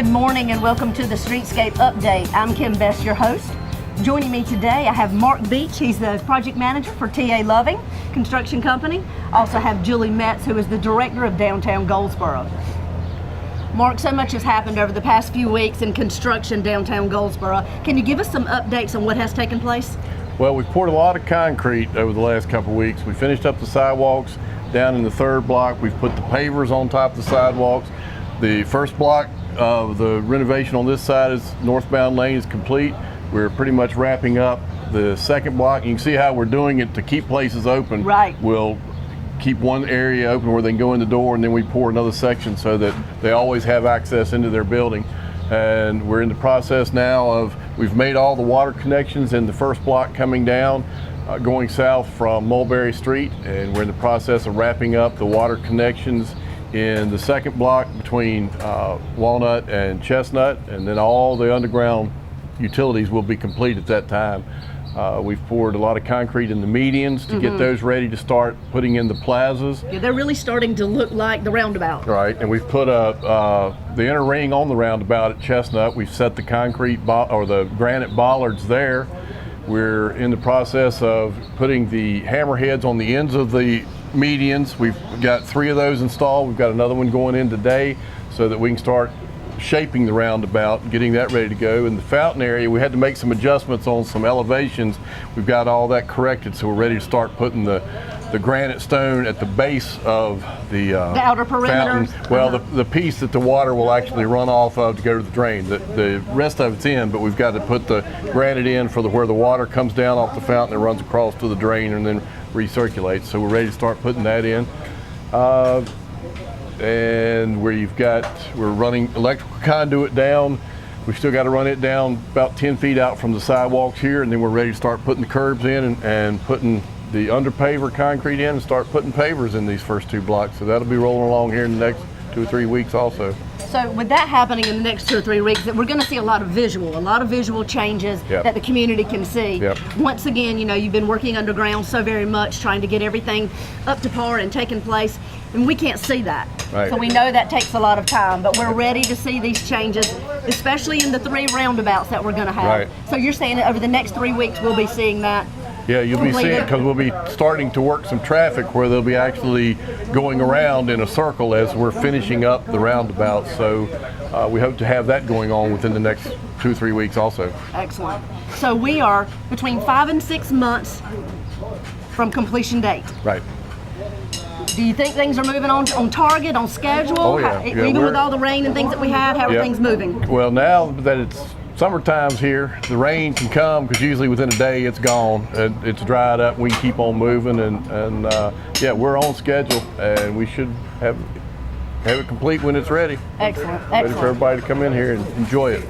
Good morning and welcome to the Streetscape Update. I'm Kim Best, your host. Joining me today, I have Mark Beach. He's the project manager for TA Loving Construction Company. Also have Julie Metz, who is the director of downtown Goldsboro. Mark, so much has happened over the past few weeks in construction downtown Goldsboro. Can you give us some updates on what has taken place? Well, we've poured a lot of concrete over the last couple of weeks. We finished up the sidewalks down in the third block. We've put the pavers on top of the sidewalks. The first block of the renovation on this side is northbound lane is complete. We're pretty much wrapping up the second block. You can see how we're doing it to keep places open. Right. We'll keep one area open where they can go in the door, and then we pour another section so that they always have access into their building. And we're in the process now of, we've made all the water connections in the first block coming down, going south from Mulberry Street, and we're in the process of wrapping up the water connections in the second block between Walnut and Chestnut, and then all the underground utilities will be complete at that time. We've poured a lot of concrete in the medians to get those ready to start putting in the plazas. Yeah, they're really starting to look like the roundabout. Right, and we've put the inner ring on the roundabout at Chestnut. We've set the concrete or the granite bollards there. We're in the process of putting the hammerheads on the ends of the medians. We've got 3 of those installed. We've got another one going in today so that we can start shaping the roundabout and getting that ready to go. In the fountain area, we had to make some adjustments on some elevations. We've got all that corrected, so we're ready to start putting the granite stone at the base of the outer perimeter. Fountain. Well, the piece that the water will actually run off of to go to the drain. The rest of it's in, but we've got to put the granite in for where the water comes down off the fountain and runs across to the drain and then recirculates. So we're ready to start putting that in. And we're running electrical conduit down. We've still got to run it down about 10 feet out from the sidewalks here, and then we're ready to start putting the curbs in and putting the under paver concrete in and start putting pavers in these first 2 blocks. So that'll be rolling along here in the next 2 or 3 weeks also. So with that happening in the next 2 or 3 weeks, we're going to see a lot of visual changes that the community can see. Yep. Once again, you know, you've been working underground so very much, trying to get everything up to par and taking place, and we can't see that. Right. So we know that takes a lot of time, but we're ready to see these changes, especially in the 3 roundabouts that we're going to have. Right. So you're saying that over the next 3 weeks we'll be seeing that? Yeah, you'll be seeing it because we'll be starting to work some traffic where they'll be actually going around in a circle as we're finishing up the roundabout. So we hope to have that going on within the next 2 or 3 weeks also. Excellent. So we are between 5 and 6 months from completion date. Right. Do you think things are moving on target, on schedule? Oh, yeah. Even with all the rain and things that we have, how are things moving? Well, now that it's summertime's here, the rain can come because usually within a day it's gone. It's dried up. We can keep on moving, and yeah, we're on schedule, and we should have it complete when it's ready. Excellent. Ready for everybody to come in here and enjoy it.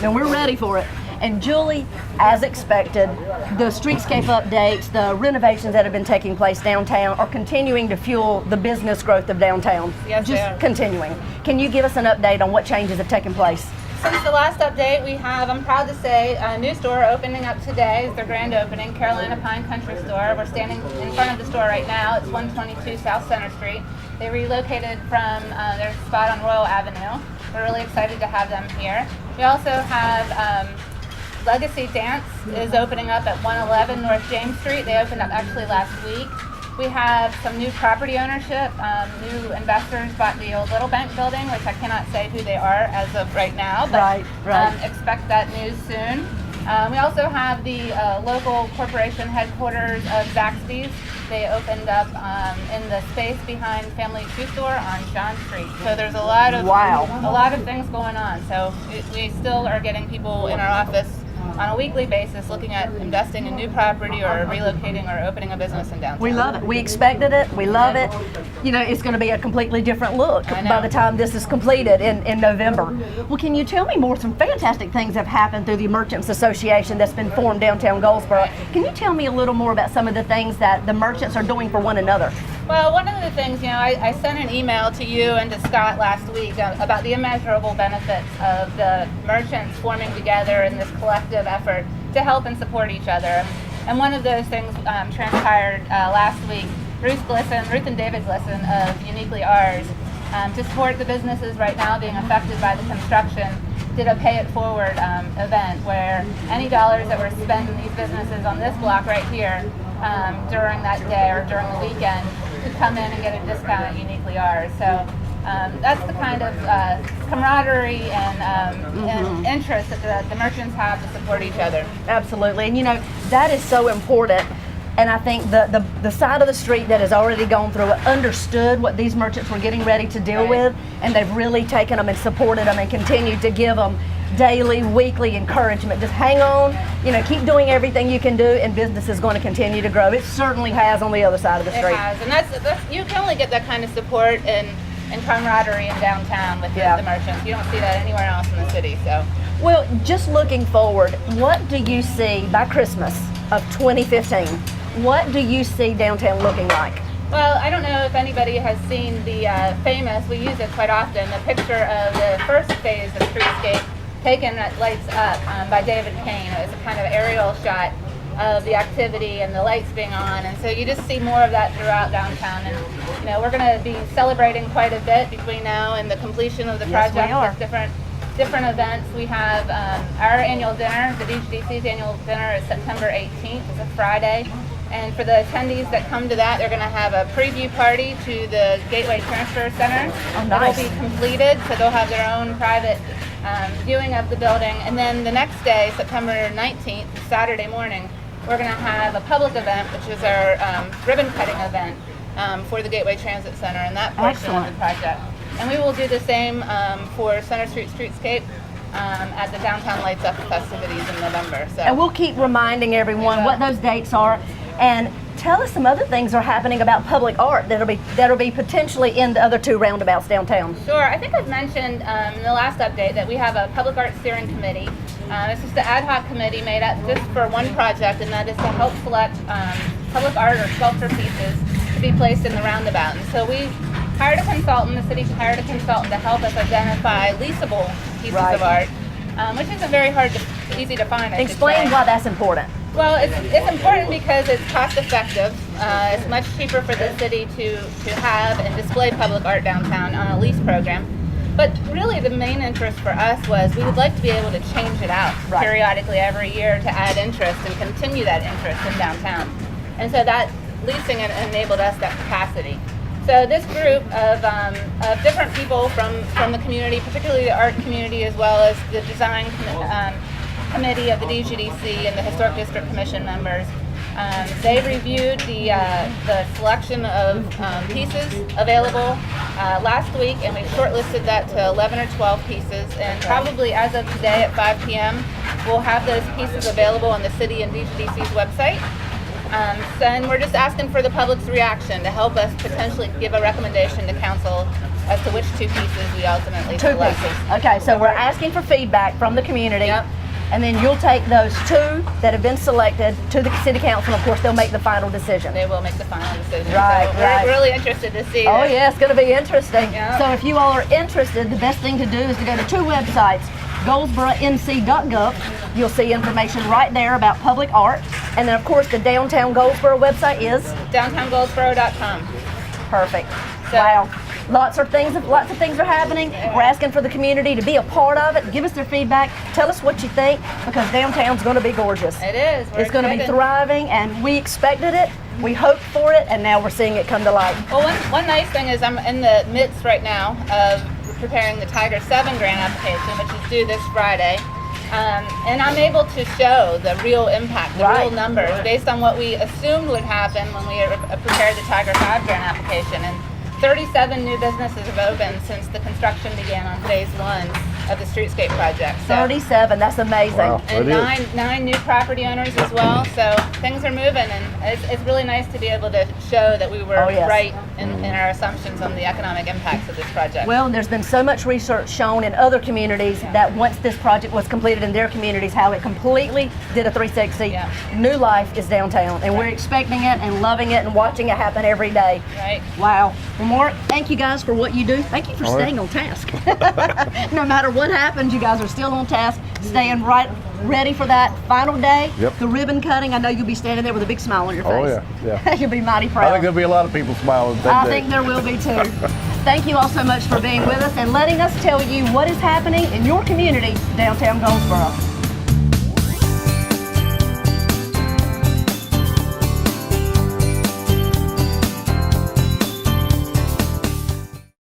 And we're ready for it. And Julie, as expected, the streetscape updates, the renovations that have been taking place downtown are continuing to fuel the business growth of downtown. Yes, they are. Just continuing. Can you give us an update on what changes have taken place? Since the last update, we have, I'm proud to say, a new store opening up today. It's their grand opening, Carolina Pine Country Store. We're standing in front of the store right now. It's 122 South Center Street. They relocated from their spot on Royal Avenue. We're really excited to have them here. We also have Legacy Dance is opening up at 111 North James Street. They opened up actually last week. We have some new property ownership. New investors bought the old Little Bank building, which I cannot say who they are as of right now, but expect that news soon. We also have the local corporation headquarters of Zaxby's. They opened up in the space behind Family Shoe Store on John Street. So there's a lot of things going on. So we still are getting people in our office on a weekly basis looking at investing in new property or relocating or opening a business in downtown. We love it. We expected it. We love it. You know, it's going to be a completely different look by the time this is completed in November. Well, can you tell me more? Some fantastic things have happened through the Merchants Association that's been formed downtown Goldsboro. Can you tell me a little more about some of the things that the merchants are doing for one another? Well, one of the things, you know, I sent an email to you and to Scott last week about the immeasurable benefits of the merchants forming together in this collective effort to help and support each other. And one of those things transpired last week. Ruth and David Glisson of Uniquely Ours to support the businesses right now being affected by the construction, did a pay it forward event where any dollars that were spent in these businesses on this block right here during that day or during the weekend could come in and get a discount at Uniquely Ours. So that's the kind of camaraderie and interest that the merchants have to support each other. Absolutely, and you know, that is so important. And I think the side of the street that has already gone through it understood what these merchants were getting ready to deal with, and they've really taken them and supported them and continued to give them daily, weekly encouragement. Just hang on, you know, keep doing everything you can do, and business is going to continue to grow. It certainly has on the other side of the street. It has, and that's you can only get that kind of support and camaraderie in downtown with the merchants. You don't see that anywhere else in the city. So, well, just looking forward, what do you see by Christmas of 2015? What do you see downtown looking like? Well, I don't know if anybody has seen the famous, we use it quite often, the picture of the first phase of Streetscape taken at Lights Up by David Kane. It was a kind of aerial shot of the activity and the lights being on, and so you just see more of that throughout downtown. And you know, we're going to be celebrating quite a bit between now and the completion of the project with different events. We have our annual dinner, the DGDC's annual dinner is September 18th. It's a Friday. And for the attendees that come to that, they're going to have a preview party to the Gateway Transfer Center. Oh, nice. That will be completed, so they'll have their own private viewing of the building. And then the next day, September 19th, Saturday morning, we're going to have a public event, which is our ribbon cutting event for the Gateway Transit Center and that portion of the project. And we will do the same for Center Street Streetscape at the Downtown Lights Up festivities in November. So. And we'll keep reminding everyone what those dates are, and tell us some other things are happening about public art that'll be potentially in the other two roundabouts downtown. Sure. I think I've mentioned in the last update that we have a public art steering committee. It's just an ad hoc committee made up just for one project, and that is to help select public art or sculpture pieces to be placed in the roundabout. And so we hired a consultant, the city hired a consultant to help us identify leasable pieces of art, which isn't very easy to find. Explain why that's important. Well, it's important because it's cost effective. It's much cheaper for the city to have and display public art downtown on a lease program. But really the main interest for us was we would like to be able to change it out periodically every year to add interest and continue that interest in downtown. And so that leasing enabled us that capacity. So this group of different people from the community, particularly the art community, as well as the design committee of the DGDC and the Historic District Commission members, they reviewed the selection of pieces available last week, and we shortlisted that to 11 or 12 pieces. And probably as of today at 5 p.m., we'll have those pieces available on the city and DGDC's website. And we're just asking for the public's reaction to help us potentially give a recommendation to council as to which two pieces we ultimately select. Two pieces. Okay, so we're asking for feedback from the community. Yep. And then you'll take those two that have been selected to the city council. Of course, they'll make the final decision. They will make the final decision. Right, so right. We're really interested to see. Oh, yeah, it's going to be interesting. Yep. So if you all are interested, the best thing to do is to go to two websites, goldsboronc.gov. You'll see information right there about public art. And then, of course, the Downtown Goldsboro website is? downtowngoldsboro.com. Perfect. So, wow. Lots of things are happening. We're asking for the community to be a part of it. Give us their feedback. Tell us what you think, because downtown's going to be gorgeous. It is. It's going to be thriving, and we expected it. We hoped for it, and now we're seeing it come to light. Well, one nice thing is I'm in the midst right now of preparing the Tiger 7 grant application, which is due this Friday. And I'm able to show the real impact, the real numbers, based on what we assumed would happen when we prepared the Tiger 5 grant application. And 37 new businesses have opened since the construction began on phase 1 of the Streetscape project. So, 37, that's amazing. Wow, and nine new property owners as well. So things are moving, and it's really nice to be able to show that we were right in our assumptions on the economic impacts of this project. Well, there's been so much research shown in other communities that once this project was completed in their communities, how it completely did a 360. Yeah. New life is downtown, and we're expecting it and loving it and watching it happen every day. Right. Wow. Well, Mark, thank you guys for what you do. Thank you for staying on task. No matter what happens, you guys are still on task, staying ready for that final day. Yep. The ribbon cutting. I know you'll be standing there with a big smile on your face. Oh, yeah. You'll be mighty proud. I think there'll be a lot of people smiling that day. I think there will be too. Thank you all so much for being with us and letting us tell you what is happening in your community, downtown Goldsboro.